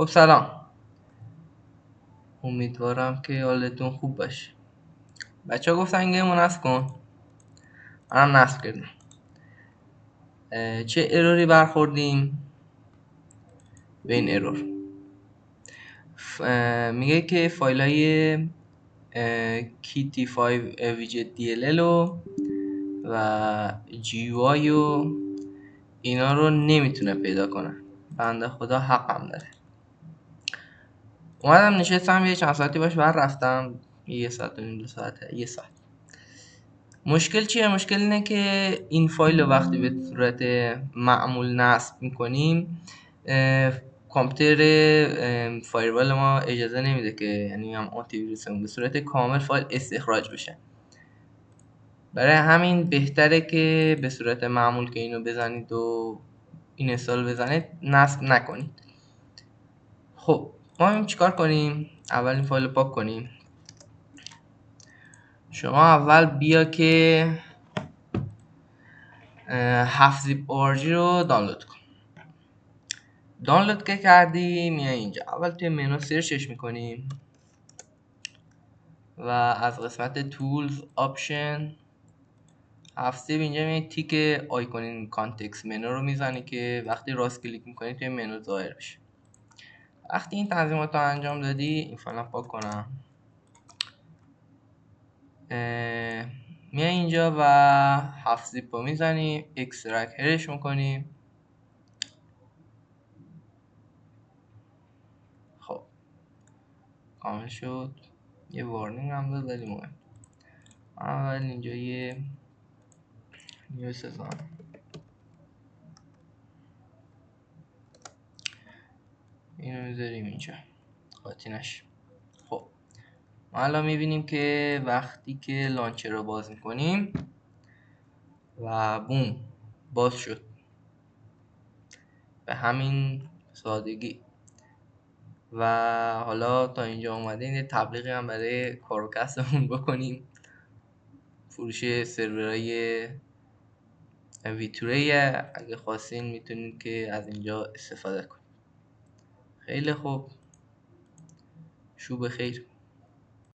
خب سلام، امیدوارم که حالتون خوب باشه. بچه ها گفتن گیمو نصب کن، منم نصب کردم. چه اروری برخوردیم به این ارور؟ میگه که فایل های KT5 widget DLL و GUI و اینا رو نمیتونه پیدا کنه. بنده خدا حقم داره. اومدم نشستم یه چند ساعتی باش بر رفتم، یه ساعت و نیم، 2 ساعته، یه ساعت. مشکل چیه؟ مشکل اینه که این فایل رو وقتی به صورت معمول نصب میکنیم، کامپیوتر فایروال ما اجازه نمیده که، یعنی هم آنتی ویروسمون به صورت کامل فایل استخراج بشه. برای همین بهتره که به صورت معمول که اینو بزنید و این استال بزنید نصب نکنید. خب ما هم چیکار کنیم؟ اول این فایل رو پاک کنیم. شما اول بیا که 7 zip org رو دانلود کن. دانلود که کردی میای اینجا، اول توی منو سرچش میکنیم و از قسمت تولز آپشن 7 zip اینجا میای تیک آیکون کانتکست منو رو میزنی که وقتی راست کلیک میکنی توی منو ظاهر بشه. وقتی این تنظیمات رو انجام دادی، این فایل پاک کنم، میای اینجا و 7 zip رو میزنی، اکسترکت هرش میکنی. خب کامل شد. یه وارنینگ هم داد ولی مهم. اول اینجا یه نیوز بزنم، اینو میذاریم اینجا قاطی نشه. خب ما الان میبینیم که وقتی که لانچر رو باز میکنیم و بوم باز شد، به همین سادگی. و حالا تا اینجا اومدین یه تبلیغی هم برای کارکستمون بکنیم. فروش سرورهای ویتوریه، اگه خواستین میتونید که از اینجا استفاده کنید. خیلی خوب، شو بخیر.